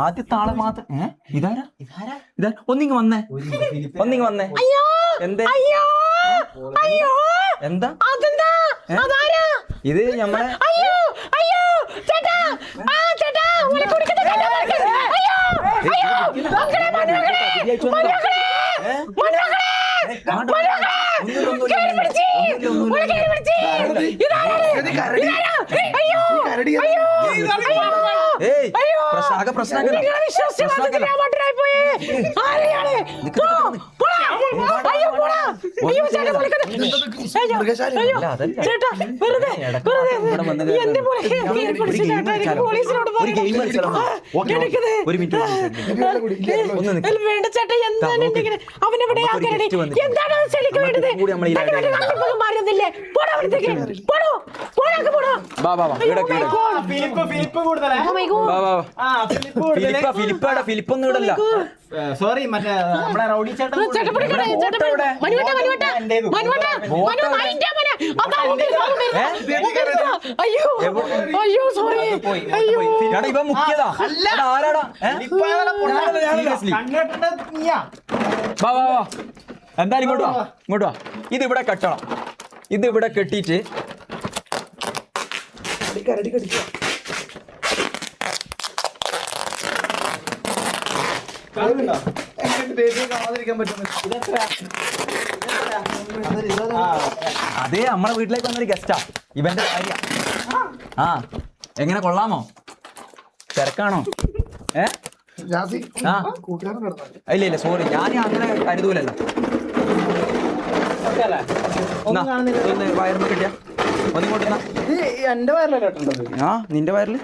ആദ്യത്തെ ആളെ മാത്രം ഇതാരാ ഇതാ ഒന്നിങ്ങ് വന്നേ എന്തേ എന്താ ഇത് ഞമ്മളെ വേണ്ട ചേട്ടാ ഫിലിപ്പൊന്നും ഇടല്ല. സോറി മറ്റേ നമ്മുടെ റൗഡി ചേട്ടൻ ഇവ മുഖ്യതാ ആരാടാ എന്തായാലും ഇങ്ങോട്ട് വാ. ഇതിവിടെ കെട്ടണം. ഇതിവിടെ കെട്ടിയിട്ട് അതേ നമ്മളെ വീട്ടിലേക്ക് വന്നൊരു ഗസ്റ്റാ ഇവന്റെ ഭാര്യ. എങ്ങനെ കൊള്ളാമോ? തിരക്കാണോ? ഇല്ല സോറി, ഞാൻ അങ്ങനെ കരുതൂലല്ലോ. വയറിന് കിട്ടിയ ഒന്നിങ്ങോട്ട് എന്റെ വയറിലല്ലേ? നിന്റെ വയറില്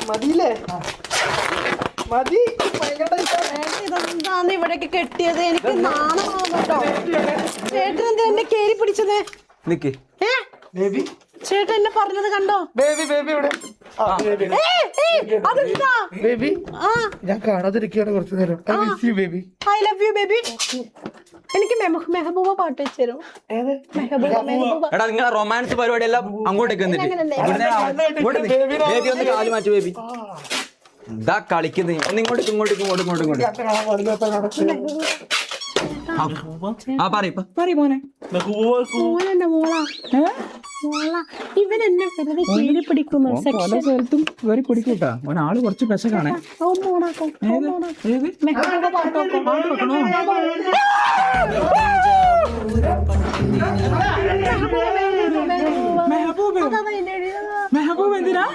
മതിയില്ലേ? മതി. ഇതെന്താന്ന് ഇവിടേക്ക് കെട്ടിയത്? എനിക്ക് നാണമാവുന്നുണ്ടോ? ചേട്ടൻ എന്താ എന്നെ കേറി പിടിച്ചത്? നിക്ക് ചേട്ടൻ എന്നെ പറഞ്ഞത് കണ്ടോ? ഞാൻ കാണാതിരിക്കുകയാണ് കുറച്ചു നേരം. I love you baby. എനിക്ക് മെഹബൂബ പാട്ട് വെച്ചുതരും. എടാ നിങ്ങളെ റൊമാൻസ് പരിപാടി എല്ലാം അങ്ങോട്ടേക്ക് വന്നിട്ട് ബേബി ഒന്ന് കാല് മാറ്റി ബേബി. ഇതാ കളിക്കുന്നത്. ഒന്ന് ഇങ്ങോട്ടേക്ക് ഇങ്ങോട്ടേക്ക് ഇവൻ എന്നെ വെറുതെ കീഴി പിടിക്കുന്നു. പല സ്ഥലത്തും കയറി പിടിക്കൂട്ടാ. ആള് കുറച്ച് പെശകാണേ. മെഹബൂബ് എന്തിനാ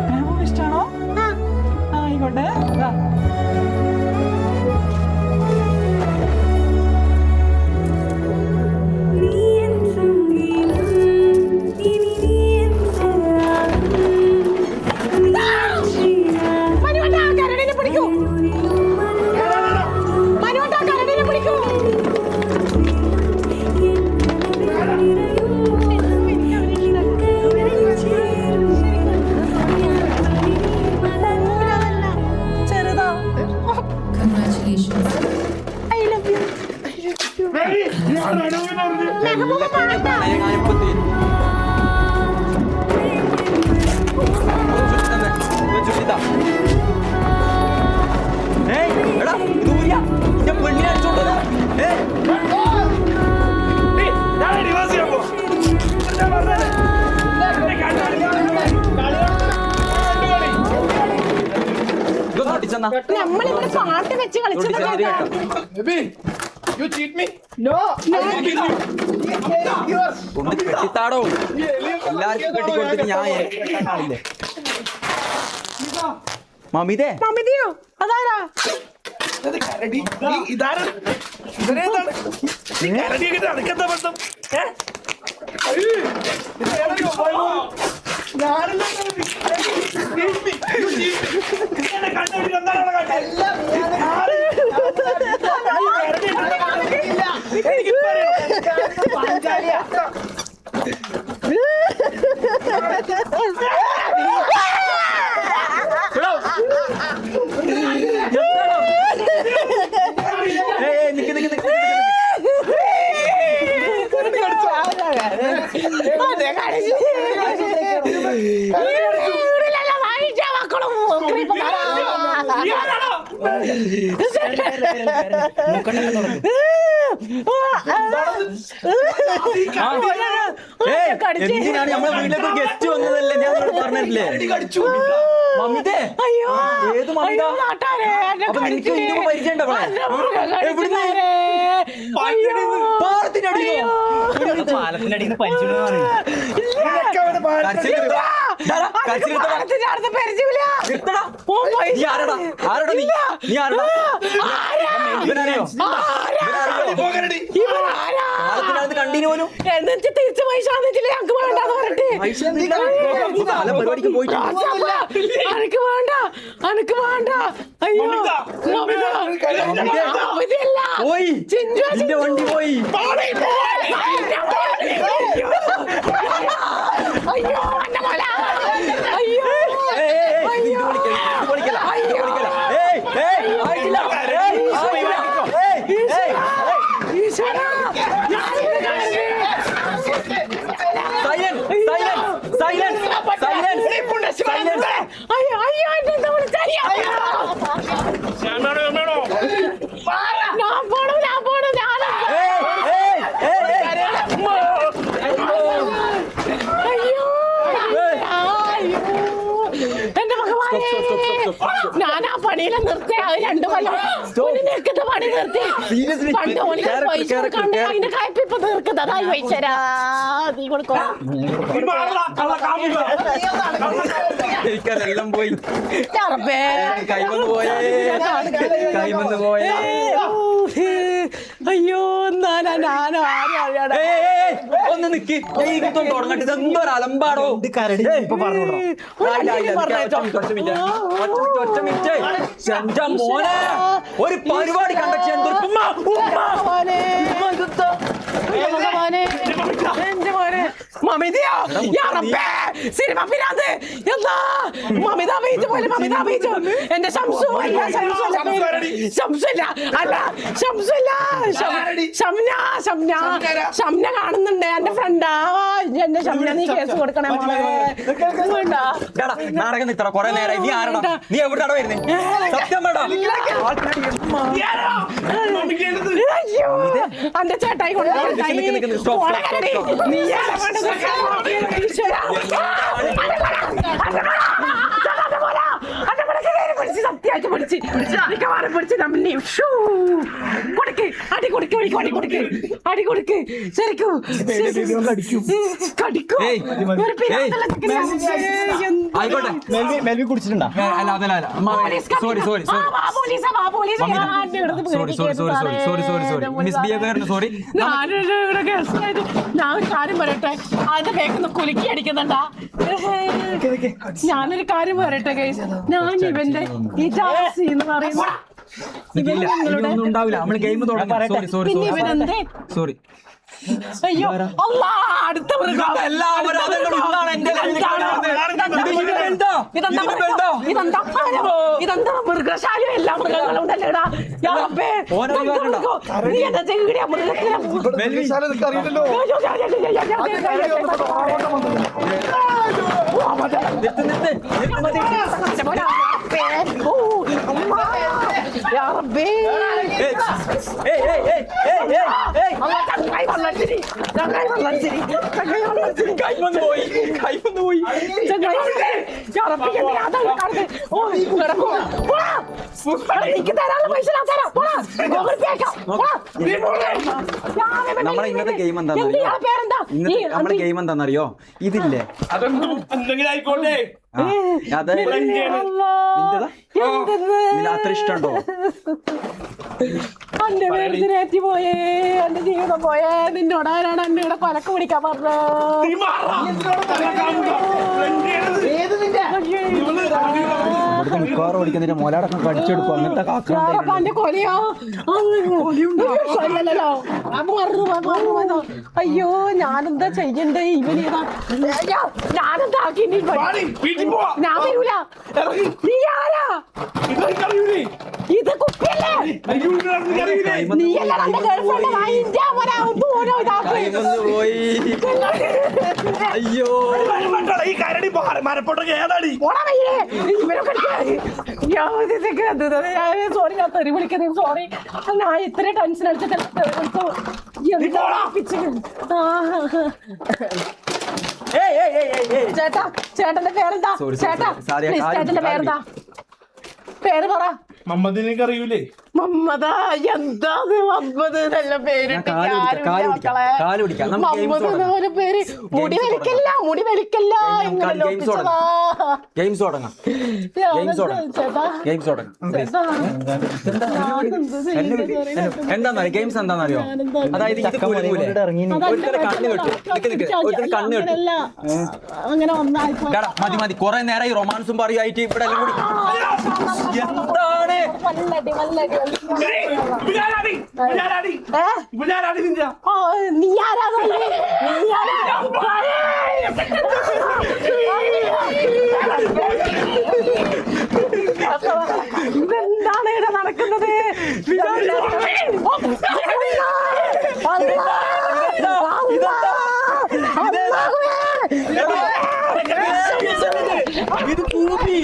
മെഹബൂബ് ഇഷ്ടാണോ? ആയിക്കോട്ടെ. നമ്മളിവിടെ പാട്ട് വെച്ച് കളിച്ചത്. കെട്ടിത്താടോ എല്ലാവർക്കും കെട്ടിക്കൊടുത്തിട്ട് ഞാൻ മമിതേ. മമിതയോ? അതാരാ? എന്തിനാണ് നമ്മളെ വീട്ടിലേക്ക് ഗസ്റ്റ് വന്നതല്ലേ ഞാൻ പറഞ്ഞിട്ടില്ലേ മമ്മിതേ അയ്യോ ഏത് മമ്മിതാ അപ്പൊ നിനക്ക് ഇന്ത്യക്ക് പരിചയം ഉണ്ടോ എവിടുന്ന് പാലത്തിന്റെ അടിയിൽ പരിചയം കണ്ടിന്യൂ പോലും എന്നിട്ട് തിരിച്ച് പൈസ വന്നിട്ടില്ലേ ഞങ്ങക്ക് വേണ്ടാന്ന് പറഞ്ഞിട്ട് പരിപാടിക്ക് പോയിട്ട് അനക്ക് വേണ്ട അനക്ക് വേണ്ട അയ്യോ പോയി നിന്റെ വണ്ടി പോയി അയ്യോ എന്റെ മോല അയ്യോ ഞാൻ ആ പണിയിലെ നിർത്തി അത് 2 കൊല്ലം നിൽക്കുന്ന പണി നിർത്തി പണ്ട് പൈസ കൊടുക്കാണ്ട് അതിന്റെ കായ്പിപ്പ് തീർക്കുന്നത് അതായി പൈസരാ നീ കൊടുക്കോ എനിക്കതെല്ലാം പോയി കൈവന്ന് പോയേ അയ്യോ ഞാനോ ഒന്ന് നിക്ക് തുടങ്ങട്ടെ ഇതെന്തോ ഒരു അലമ്പാടോ മോനെ ഒരു പരിപാടി കണ്ടക്ട് ചെയ്യാൻ സിനിമ പിരാന്ത് എന്താ മമിത ബീച്ച് പോലെ മമിത ബീച്ച് എന്റെ ശംസുല്ല അല്ല ഷംന കാണുന്നുണ്ട് എന്റെ ഫ്രണ്ടാ എന്റെ ഷംന നീ കേസ് കൊടുക്കണേ നാടകം നിത്ര കൊറേ നേരം നീ ആരടാ നീ എവിടെയാണോ വരുന്നത് സത്യം വേണ്ട എന്റെ ചേട്ടായി സത്യായിട്ട് പിടിച്ച് അടി കൊടുക്ക് ശരിക്കും കടിക്കും ആയിക്കോട്ടെ മെൽവി കുടിച്ചിട്ടുണ്ടോ അല്ല അതല്ല സോറി മിസ്ബിഹേവിയറിന് സോറി ഞാൻ കാര്യം പറയട്ടെ അതിന്റെ ബേക്കിന്ന് കുലുക്കി അടിക്കുന്നുണ്ടാ ഞാനൊരു കാര്യം പറയട്ടെ ഗൈസ് ഞാൻ ഇവന്റെ ഈ ജാസി എന്ന് പറയുന്ന ഒന്നും ഉണ്ടാവില്ല നമ്മള് ഗെയിം തുടങ്ങാം സോറി അയ്യോ അല്ലാ അടുത്ത മൃഗം ഇതെന്താ മൃഗശാല എല്ലാ മൃഗങ്ങളും ഉണ്ടല്ലേടാ നീ എന്താ ചെയ്യ നമ്മളെ ഇന്നത്തെ ഗെയിം നമ്മുടെ ഗെയിം എന്താണെന്നറിയോ ഇതില്ലേ അത്ര ഇഷ്ടമുണ്ടോ എന്റെ പേര് പോയേ എന്റെ ജീവിതം പോയേ നിന്നോട് ആരാണ് എന്നെ ഇവിടെ കൊലക്ക് പിടിക്കാൻ മിക്കവാറും ഓടിക്കുന്നതിന്റെ മോലാടക്കം കടിച്ചെടുക്കും അങ്ങനത്തെ പറഞ്ഞ കൊലയോ അല്ലല്ലോ അയ്യോ ഞാനെന്താ ചെയ്യണ്ടേ ഇവനേതാ ഞാനെന്താ ഞാൻ വരൂല നീ ആരാ ഇത് കുപ്പിയല്ലേ നീയല്ല എന്റെ ഗേൾഫ്രണ്ട് പോയി അയ്യോ ഈ കരടി മരപ്പൊട്ടൊക്കെ ഏതാടി? സോറി, ഞാൻ തെറി വിളിക്കുന്നത് സോറി. ഞാൻ ഇത്ര ടെൻഷൻ അടിച്ചിട്ട് ചേട്ടാ, ചേട്ടന്റെ പേരെന്താ? ചേട്ടാ, ചേട്ടന്റെ പേരെന്താ? പേര് പറ. മമ്മദിനൊക്കെ അറിയൂലേ? മമ്മദ. എന്താണ് മമ്മദ് നല്ല പേരിട്ട്? മമ്മദ് എന്നൊരു പേര്. മുടി വലിക്കല്ല, മുടി വലിക്കല്ല. ഗെയിംസ് തുടങ്ങാം. എന്താന്നറിയോ ഗെയിംസ്? എന്താന്നറിയോ? അതായത് ഇത് കണ്ണ് കെട്ടു. അങ്ങനെ ഒന്നായി മതി മതി, കൊറേ നേരം ഈ റൊമാൻസും പറയുമായിട്ട് ഇവിടെ എല്ലാം കൂടി എന്താണ്? നീ ആരാധന ഇതെന്താണ് ഇവിടെ നടക്കുന്നത്? ഇത് കൂപ്പി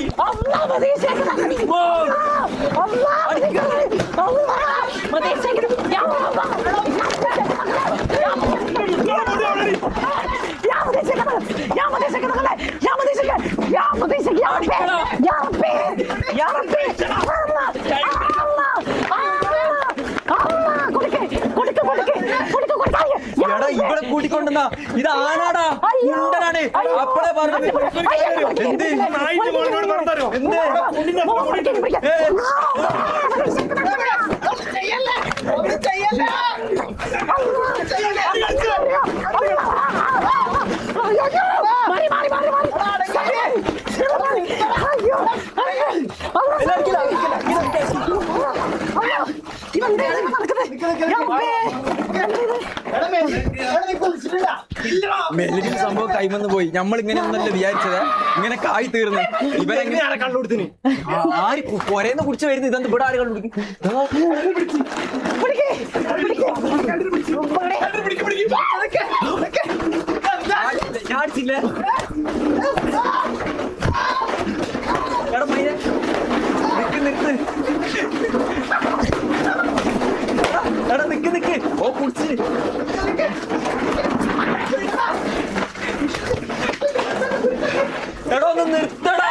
ഇവിടെ കൂട്ടിക്കൊണ്ടെന്നാ. ഇത് ആനാടാ, ഉണ്ടനാണ്. അപ്പളെ പറഞ്ഞത് എന്ത് എന്ത് മെല്ലിന് സംഭവം കൈമന്ന് പോയി. നമ്മൾ ഇങ്ങനെ ഒന്നല്ല വിചാരിച്ചത്, ഇങ്ങനെ കായ് തീർന്ന്. ഇവരെങ്ങനെയാണ് കള്ളുകൊടുത്തിന്? ആര് പൊരേന്ന് കുടിച്ച് വരുന്നത്? ഇതെന്ത് ഇവിടെ ആര് കള്ളുപിടിക്കും? ഞാടിച്ചില്ലേ? എടാ മൈനെ നിക്ക്. എടാ നിക്ക്. ഓ കുടിച്ച് എടോ ഒന്ന് നിർത്തടാ.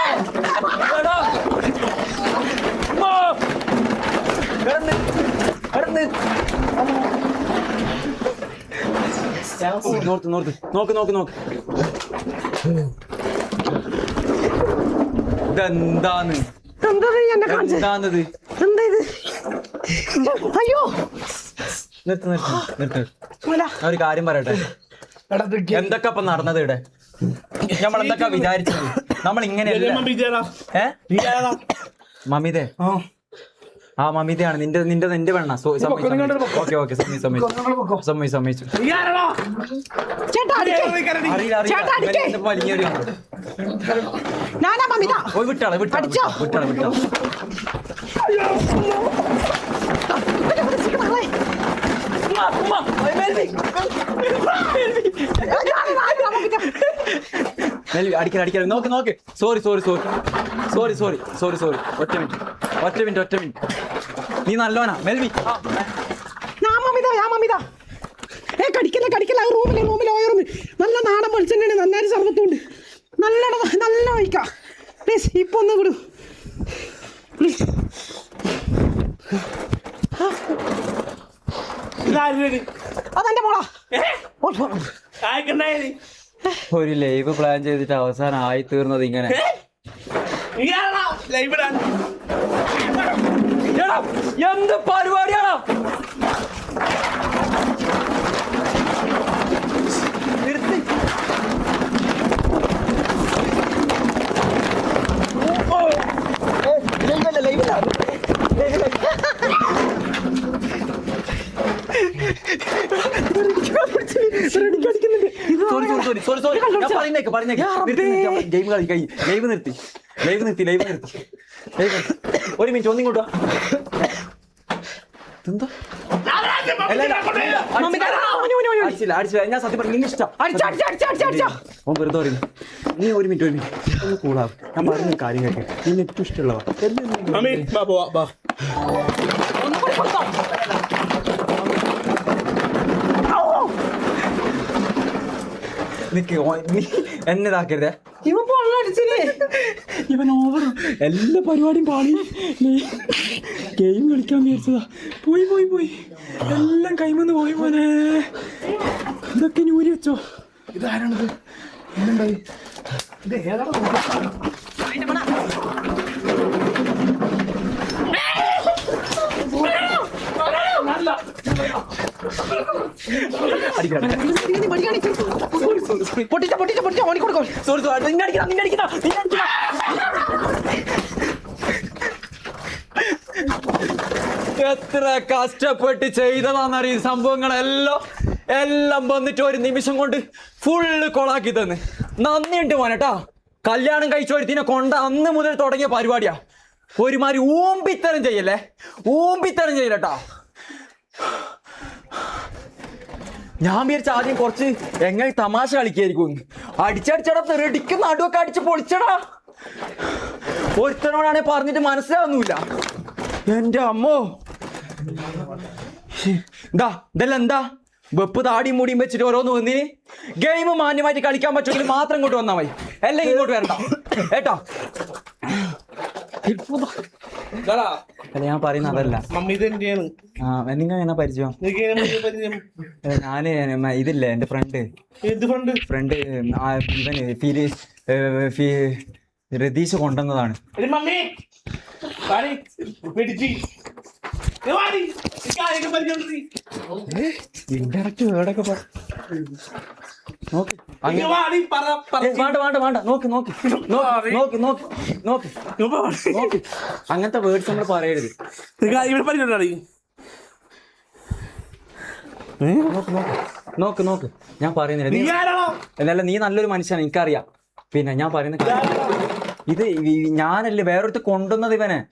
നോക്ക്. ഇതെന്താന്ന്? എന്താന്നത്? അയ്യോ, നിർത്ത്. ഒരു കാര്യം പറയട്ടെ. എന്തൊക്കെ ഇപ്പൊ നടന്നത് ഇവിടെ? നമ്മൾ എന്തൊക്കെ വിചാരിച്ചത്? നമ്മൾ ഇങ്ങനെ മമിതേ? ആ മമിതയാണ് നിന്റെ വേണ. ഓക്കെ സമ്മതിച്ചു. വിട്ടാളെ അടിക്കാൻ. നോക്ക്. സോറി. ഒറ്റ മിനിറ്റ്. നീ നല്ലോനാ മെൽവി. കടിക്കല്ല. റൂമിൽ ഓയറുന്നു. നല്ല നാടൻ വെളിച്ചെണ്ണ, നന്നായി സർവത്തുണ്ട്. നല്ല വയ്ക്കാം. പ്ലീസ് ഇപ്പൊ ഒന്ന് വിടൂ പ്ലീസ്. അതെന്റെ മോളാ. ഒരു ലൈവ് പ്ലാൻ ചെയ്തിട്ട് അവസാനം ആയി തീർന്നത് ഇങ്ങനെ. എന്ത് പരിപാടിയാണോ? നിർത്തി. ലൈവില്ല. സോറി. ലൈവ് നിർത്തി. ഒരു മിനിറ്റ് ഒന്നിങ്ങോട്ടാ. എന്താ അടിച്ചില്ല ഞാൻ സത്യം പറഞ്ഞു ഇഷ്ടം ഓൻ വെറുതെ പറയും നീ ഒരു മിനിറ്റ് ഒന്ന് കൂളാവും ഞാൻ പറഞ്ഞ കാര്യം കേട്ടെ നിന്നെ ഏറ്റവും ഇഷ്ടമുള്ളവാ നിക്ക് നീ എന്നെ ഇതാക്കരുതേ ഇവൻ പൊള്ളടിച്ചില്ലേ ഇവൻ ഓവർ എല്ലാ പരിപാടിയും പാളി ഗെയിം കളിക്കാൻ വിചാരിച്ചതാ പോയി എല്ലാം കൈമന്ന് പോയി മോനെ ഇതൊക്കെ ഞൂരി വെച്ചോ ഇതാരാണിത് എന്നുണ്ടായി ഇത് ഏതാണ് എത്ര കഷ്ടപ്പെട്ട് ചെയ്തതാന്നറിയ സംഭവങ്ങളെല്ലാം വന്നിട്ട് ഒരു നിമിഷം കൊണ്ട് ഫുള്ള് കൊളാക്കി തന്ന് നന്ദിയുണ്ട് മോനേട്ടാ കല്യാണം കഴിച്ചൊരുത്തിനെ കൊണ്ട അന്ന് മുതൽ തുടങ്ങിയ പരിപാടിയാ ഒരുമാതിരി ഊമ്പിത്തരം ചെയ്യലട്ടാ ഞാൻ വിചാരിച്ച ആദ്യം കുറച്ച് എങ്ങനെ തമാശ കളിക്കായിരിക്കും അടിച്ചടിച്ചടാ തെറിടിക്കുന്ന നടുവൊക്കെ അടിച്ച് പൊളിച്ചടാ ഒരുത്തനോടാണെ പറഞ്ഞിട്ട് മനസ്സിലാവുന്നില്ല എന്റെ അമ്മോ ഇതെല്ലാം എന്താ വെപ്പ് താടിയും മൂടിയും വെച്ചിട്ട് ഓരോന്ന് വന്നിന് ഗെയിം മാന്യമായിട്ട് കളിക്കാൻ പറ്റുമെങ്കിൽ മാത്രം ഇങ്ങോട്ട് വന്നാൽ മതി അല്ലെങ്കിൽ ഇങ്ങോട്ട് വരണ്ട ഏട്ടാ അല്ല ഞാൻ പറയുന്ന അതല്ല നിങ്ങൾ എന്നാ പരിചയം ഞാന് ഇതില്ലേ എന്റെ ഫ്രണ്ട് ഇവന് രതീഷ് കൊണ്ടുവന്നതാണ് ഇൻഡയറക്റ്റ് വേർഡൊക്കെ വേണ്ട നോക്ക് അങ്ങനത്തെ വേർഡ്സ് നമ്മൾ പറയരുത് നോക്ക് ഞാൻ പറയുന്നില്ല നീ നല്ലൊരു മനുഷ്യനാണ് എനിക്കറിയാം പിന്നെ ഞാൻ പറയുന്ന ഇത് ഞാനല്ലേ വേറൊരുത്ത് കൊണ്ടുവന്നത് ഇവനെ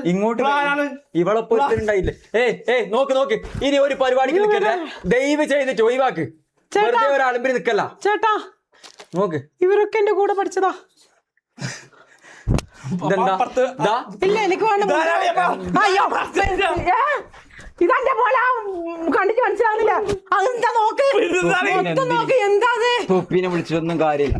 ഇങ്ങോട്ട് ഇവളെ പോയിട്ടുണ്ടായില്ലേ നോക്ക് ഇനി ഒരു പരിപാടിക്ക് നിൽക്കല്ലേ ദയവ് ചെയ്തിട്ട് ഒഴിവാക്ക് വെറുതെ ഒരാളമ്പിന് നിക്കല്ല ചേട്ടാ നോക്ക് ഇവരൊക്കെ എന്റെ കൂടെ പഠിച്ചതാ ഇല്ല എനിക്ക് ഇതെന്റെ പോലെ കണ്ടിട്ട് മനസ്സിലാവുന്നില്ല അതെന്താ നോക്ക് എന്താ തൊപ്പിനെ വിളിച്ചിട്ടൊന്നും കാര്യമില്ല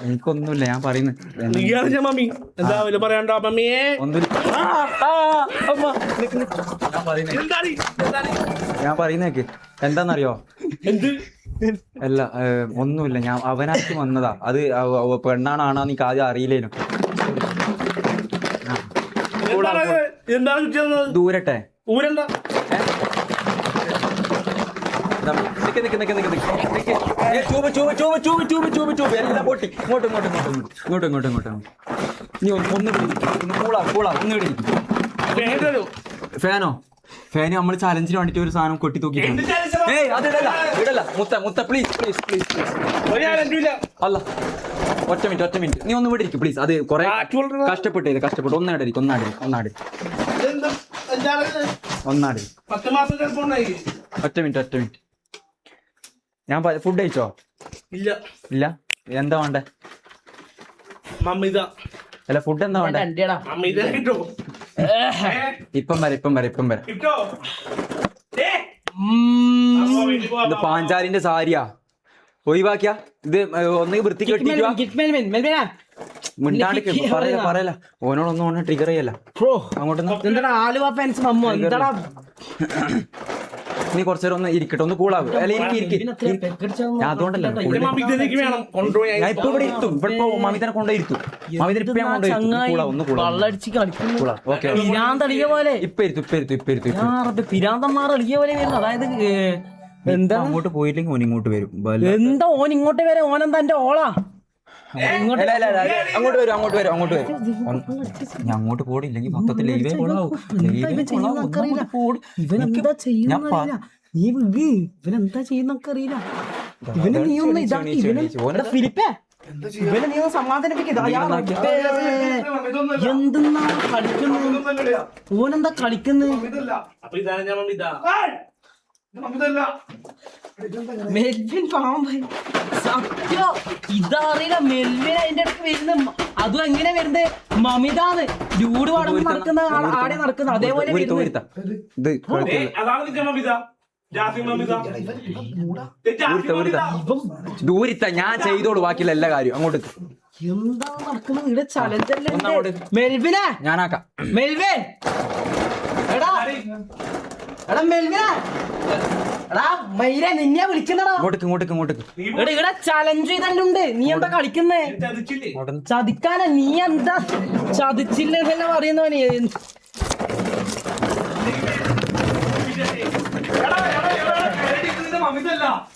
എനിക്കൊന്നുമില്ല ഞാൻ പറയുന്നത് ഞാൻ പറയുന്നേക്ക് എന്താന്നറിയോ അല്ല ഒന്നുമില്ല ഞാൻ അവനാക്കി വന്നതാ അത് പെണ്ണാണാണോ എനിക്ക് ആദ്യം അറിയില്ലേനു ദൂരട്ടെ എല്ലാം പൊട്ടി ഇങ്ങോട്ടും നീ ഒന്ന് കൂളാ ഒന്ന് ഫാനോ ഫാന് നമ്മൾ ചലഞ്ചിന് വേണ്ടിട്ട് ഒരു സാധനം കൊട്ടി തൂക്കിട്ടുണ്ട് ഇടല്ല മുത്ത പ്ലീസ് അല്ല ഒറ്റ മിനിറ്റ് നീ ഒന്ന് ഇവിടെ ഇരിക്കും പ്ലീസ് അത് കൊറേ കഷ്ടപ്പെട്ടു ഒന്നാടി ഒറ്റ മിനിറ്റ് ഞാൻ ഫുഡ് കഴിച്ചോ ഇല്ല എന്താ വേണ്ടേ അല്ല ഫുഡ് എന്താ വേണ്ടേ ഇപ്പം വരാം ഇത് പാഞ്ചാലിന്റെ സാരിയാ ഒഴിവാക്കിയ ഇത് ഒന്നെങ്കിൽ വൃത്തിക്ക് വെട്ടിക്കുക പറയല ഓനോടൊന്നും ട്രിഗർ ചെയ്യല്ല അങ്ങോട്ട് ആലുവ ഫാൻസ് മമ്മോ എന്താടാ നീ കുറച്ചേരം ഒന്ന് ഇരിക്കട്ടെ ഒന്ന് കൂളാവും അല്ലെ ഞാൻ അതുകൊണ്ടല്ല ഞാൻ ഇപ്പൊ ഇവിടെ ഇരുത്തും ഇവിടെ ഇപ്പൊ മമിതനെ കൊണ്ടുപോയിരുത്തും പിരാന്തന്മാർ കളിക്കിയ പോലെ അതായത് എന്താ അങ്ങോട്ട് പോയില്ലെങ്കിൽ ഓൻ ഇങ്ങോട്ട് വരും എന്താ ഓൻ ഇങ്ങോട്ട് വരെ ഓനെന്താ എന്റെ ഓളാ അങ്ങോട്ട് വരും ഞാൻ അങ്ങോട്ട് പോടില്ലെങ്കിൽ മൊത്തത്തിൽ ഇവനെന്താ ചെയ്യുന്ന നീ ഇവനെന്താ ചെയ്യുന്നൊക്കെ അറിയില്ല ഇവനെ നീ ഒന്ന് ഇതാക്കി ഇവനെ ഫിലിപ്പേ ഇവനെ നീ ഒന്ന് സമാധാനിപ്പിക്കുക എന്തെന്നാ കളിക്കുന്നത് ഓനെന്താ കളിക്കുന്നത് അപ്പൊ ഇതാണ് ഞാൻ മമ്മിത. മെൽവിൻ പാമ്പായി സത്യോ ഇതറിയില്ല മെൽവിൻ അതിന്റെ ഇടയ്ക്ക് വരുന്ന അതും എങ്ങനെ വരുന്നത് മമിതാന്ന് ഡ്യൂഡ് പാടം നടക്കുന്ന ആടെ നടക്കുന്നത് അതേപോലെ വരുന്നത്. അതാണ് നിന്റെ മമ്മിത. ജാസിം മമ്മിത. ദൂരിത്ത ഞാൻ ചെയ്തോളൂ ബാക്കിയുള്ള എല്ലാ കാര്യവും അങ്ങോട്ട് എന്താ നടക്കുന്നത് ഇവിടെ ചലഞ്ചല്ലേ മെൽവിനെ ഞാനാക്കാം. മെൽവിൻ എടാ എടാ മെൽവിനെ എടാ മൈര നിന്നെ വിളിക്കണടാ ഇങ്ങോട്ടേക്ക് എടാ ഇവിടെ ചലഞ്ച് ചെയ്തല്ലുണ്ട് നീ എന്താ കളിക്കുന്നേ ചതിച്ചില്ലേ? ചതിക്കാനാ നീ എന്താ ചതിച്ചില്ലെന്നല്ല പറയുന്നവന്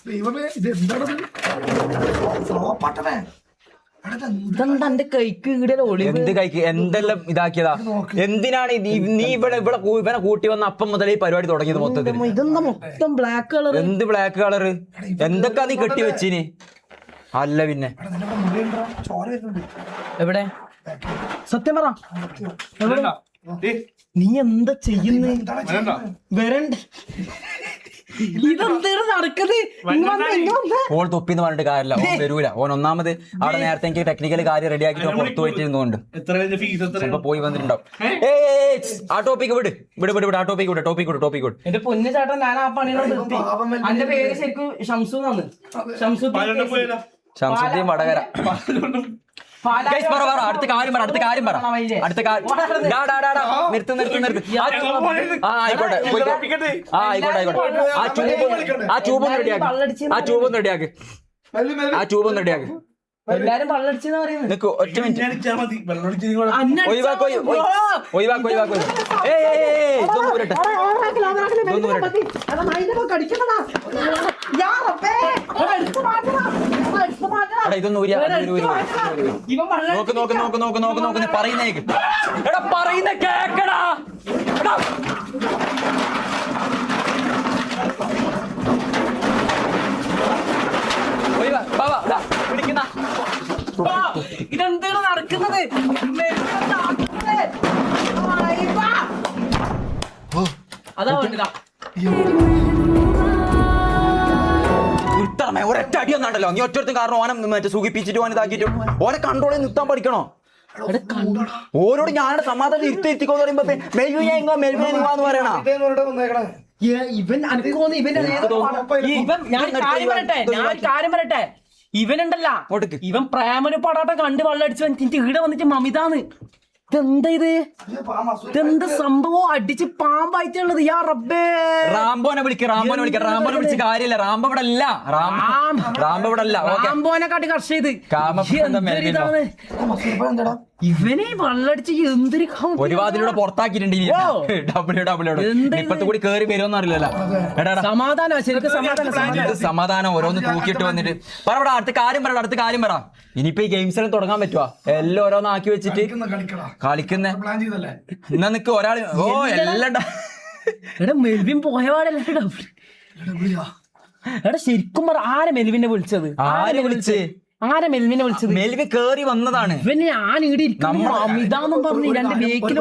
ദൈവമേ ഇത് എന്താണത് പാട്ടമേ ഇതെന്താ എന്റെ കൈക്ക് ഇവിടെ ഒളിവ് എന്ത് കൈക്ക് എന്തെല്ലാം ഇതാക്കിയതാ എന്തിനാണ് നീ ഇവനെ കൂട്ടി വന്ന അപ്പം മുതൽ ഈ പരിപാടി തുടങ്ങിയത് മൊത്തത്തിൽ ഇതെന്താ മൊത്തം ബ്ലാക്ക് കളർ എന്ത് ബ്ലാക്ക് കളറ് എന്തൊക്കെ നീ കെട്ടി വെച്ചിന് അല്ല പിന്നെ ചോര വരുന്നുണ്ട് എവിടെ സത്യം പറ എവിടെ? ഏയ്, നീ എന്താ ചെയ്യുന്നേ വേണ്ട. വരണ്ട ഇതെന്താണ് നടക്കുന്നത് ഇങ്ങ് വന്നേ, ഇങ്ങ് വന്നേ. ഓൾ തൊപ്പിന്ന് പറഞ്ഞിട്ട് കാര്യമില്ല ഓൻ വരൂല ഓൻ ഒന്നാമത് അവിടെ നേരത്തെ എനിക്ക് ടെക്നിക്കൽ കാര്യം റെഡി ആക്കിട്ട് ഓൻ പുറത്തു പോയിട്ടിരുന്നുകൊണ്ട് എത്ര കഴിഞ്ഞ ഫീസ് എത്ര? ചിലപ്പോ പോയി വന്നിട്ടുണ്ടാവും ഏയ് ആ ടോപ്പിക്ക് വിട് ആ ടോപ്പിക്ക് വിട് എന്റെ പൊന്നു ചേട്ടൻ ഞാൻ ആ പണിയോട് നിർത്തി എന്റെ പേര് ശരിക്കും ഷംസു എന്നാണ് പാലൊക്കെ പോയല്ലോ. ശംസുദ്ദീൻ വടകര Guys, പറ അടുത്ത കാര്യം പറ അടുത്ത കാര്യം നിർത്ത് ആ ആയിക്കോട്ടെ ആ ട്യൂബൊന്ന് റെഡിയാക്ക് എല്ലാരും പള്ളടിച്ചെന്ന് പറയുന്നത് നിക്ക് ഒറ്റ മിനിറ്റ് ഞാൻ അടിച്ചാ മതി. വെള്ളം അടിച്ച് നിങ്ങൾ ഒഴിവാക്കോ ഇതൊന്നും വരട്ടെ എടാ ഇതൊന്നും നോക്ക് പറയുന്നേക്ക് എടാ പറയുന്ന കേക്കടാ എടാ പിടിക്കുന്ന ഇതെന്താണ് നടക്കുന്നത് അതാ വേണ്ടതാ നിർത്തണമേ ഒരൊറ്റ അടി ഒന്നാണ്ടല്ലോ നീ ഒറ്റടുത്തും കാരണം ഓനെ മറ്റേ സുഖിപ്പിച്ചിട്ട് ഓനെ ഇതാക്കിയിട്ട് ഓനെ കൺട്രോളിൽ നിർത്താൻ പഠിക്കണോ ഓരോട് ഞാനോട് സമാധാനം ഇരുത്തിക്കോന്ന് പറയുമ്പോ മെൽവിനെന്ന് പറയണ ഇവൻ അനക്കോന്ന് ഇവന്റെ ഞാൻ കാര്യം പറയട്ടെ ഇവനുണ്ടല്ല ഇവൻ പ്രേമന് പടാട്ടം കണ്ട് വള്ളടിച്ചു എനിക്ക് ഇവിടെ വന്നിട്ട് മമിതാന്ന് ഇതെന്താ ഇതെന്ത് സംഭവം അടിച്ച് പാമ്പായിട്ടുള്ളത് യാ റബ്ബേ റാംബോനെ വിളിച്ച് കാര്യമില്ല റാംബോ ഇവിടെ അല്ല റാംബോനെ കാട്ടി കർഷ ഇവനെ വള്ളടിച്ച് എന്തൊരു ഒരുപാടിലൂടെ പുറത്താക്കിയിട്ടുണ്ട് ഇപ്പത്തെ കൂടി കേറി വരുമെന്ന് അറിയില്ലല്ലോ സമാധാനം ശരിക്കും സമാധാനം ഓരോന്ന് തൂക്കിയിട്ട് വന്നിട്ട് പറ അടുത്ത കാര്യം പറ ഇനിയിപ്പോ ഈ ഗെയിംസ് തുടങ്ങാൻ പറ്റുവാ എല്ലാം ഓരോന്ന് ആക്കി വെച്ചിട്ട് കളിക്കുന്നേ എന്നാ നിക്ക് ഒരാള് എല്ലാം എടാ മെൽവിൻ പോയപാടല്ലേ എടാ ശരിക്കും പറ ആരെ മെൽവിനെ വിളിച്ചത് ആരെ മെൽവിനെ വിളിച്ചത് മെൽവി കേറി വന്നതാണ് ഇവന് ഞാൻ ഇവിടെ ഇരിക്കുന്നു അമിതാന്നും പറഞ്ഞു രണ്ട്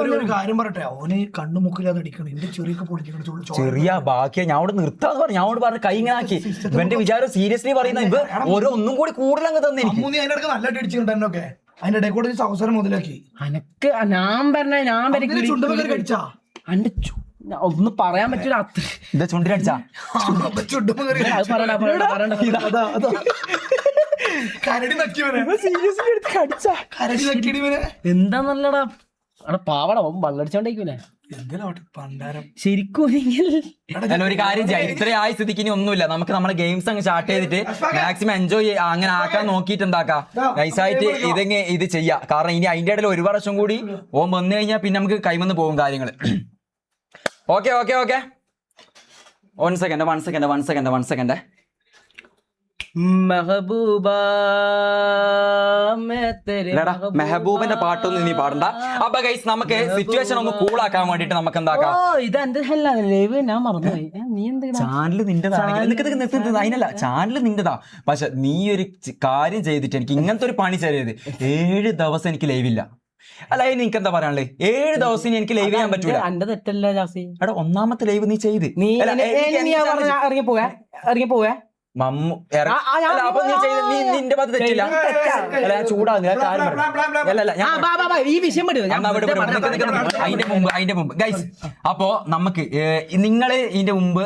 ഒരു കാര്യം പറയട്ടെ ഓന് കണ്ണുമുക്കില്ലാതെ അടിക്കണം എന്റെ ചെറിയൊക്കെ പൊളിക്കണം ചെറിയ ബാക്കിയാ ഞാൻ അവിടെ നിർത്താന്ന് പറഞ്ഞു ഞാൻ പറഞ്ഞു കൈ ഇങ്ങനെ ആക്കി ഇവന്റെ വിചാരം സീരിയസ്ലി പറയുന്ന ഇവ ഓരോ ഒന്നും കൂടി കൂടുതലങ്ങ് തന്നെ എനിക്ക് അതിന്റെ ഇടയ്ക്ക് നല്ല അടിച്ചിട്ടുണ്ടൊക്കെ അതിന്റെ ഇടയിൽ കൂടെ അവസരം മുതലാക്കി അനക്ക് ഞാൻ കടിച്ചാ അന്റെ ഒന്ന് പറയാൻ പറ്റൂല അത്ര ഇത് ചുണ്ടിലടിച്ചാ എന്താ നല്ലടാ അവിടെ പാവട വള്ളടിച്ചോണ്ടേക്കൂലേ ശരിക്കും ഒരു കാര്യം ചെയ്യാം ഇത്രയായ സ്ഥിതിക്ക് ഇനി ഒന്നുമില്ല നമുക്ക് നമ്മളെ ഗെയിംസ് അങ്ങ് സ്റ്റാർട്ട് ചെയ്തിട്ട് മാക്സിമം എൻജോയ് അങ്ങനെ ആക്കാൻ നോക്കിയിട്ട് എന്താക്കാം നൈസായിട്ട് ഇത് ചെയ്യാം കാരണം ഇനി അതിന്റെ ഇടയിൽ ഒരു വർഷം കൂടി ഓൻ വന്നു കഴിഞ്ഞാൽ പിന്നെ നമുക്ക് കൈമന്ന് പോകും കാര്യങ്ങൾ ഓക്കെ 1 സെക്കൻഡ് മെഹബൂബ മെഹബൂബിന്റെ പാട്ടൊന്നും നീ പാടണ്ട. അപ്പൊ ഗൈസ് നമുക്ക് സിറ്റുവേഷൻ ഒന്ന് കൂളാക്കാൻ വേണ്ടിട്ട് നമുക്ക് എന്താക്കാം, ഇത് എന്റെ ലൈവ് ഞാൻ മറന്നുപോയി. നീ എന്ത് ചാനല് നിന്റേതാണ്, അതിനല്ല ചാനല് നിന്റേതാ. പക്ഷെ നീ ഒരു കാര്യം ചെയ്തിട്ട് എനിക്ക് ഇങ്ങനത്തെ ഒരു പണി ചെയ്യരുത്. 7 ദിവസം എനിക്ക് ലൈവില്ല. അല്ല അതിന് എനിക്ക് എന്താ പറയാനുള്ളത്? 7 ദിവസം എനിക്ക് ലൈവ് ചെയ്യാൻ പറ്റൂല. എന്റെ തെറ്റല്ല ജാസി. എടാ ഒന്നാമത്തെ ലൈവ് നീ ചെയ്ത് ഇറങ്ങിപ്പോവേ മമ്മു അപ്പൊ നീ ചെയ്ത് നിന്റെ ഭാഗത്ത് തെറ്റില്ല. അല്ല ഞാൻ ചൂടാകുന്നില്ല, കാര്യം പറയാം. അല്ല ഞാൻ ഈ വിഷയം അതിന്റെ മുമ്പ് ഗൈസ്, അപ്പോ നമുക്ക് നിങ്ങള് ഇതിന്റെ മുമ്പ്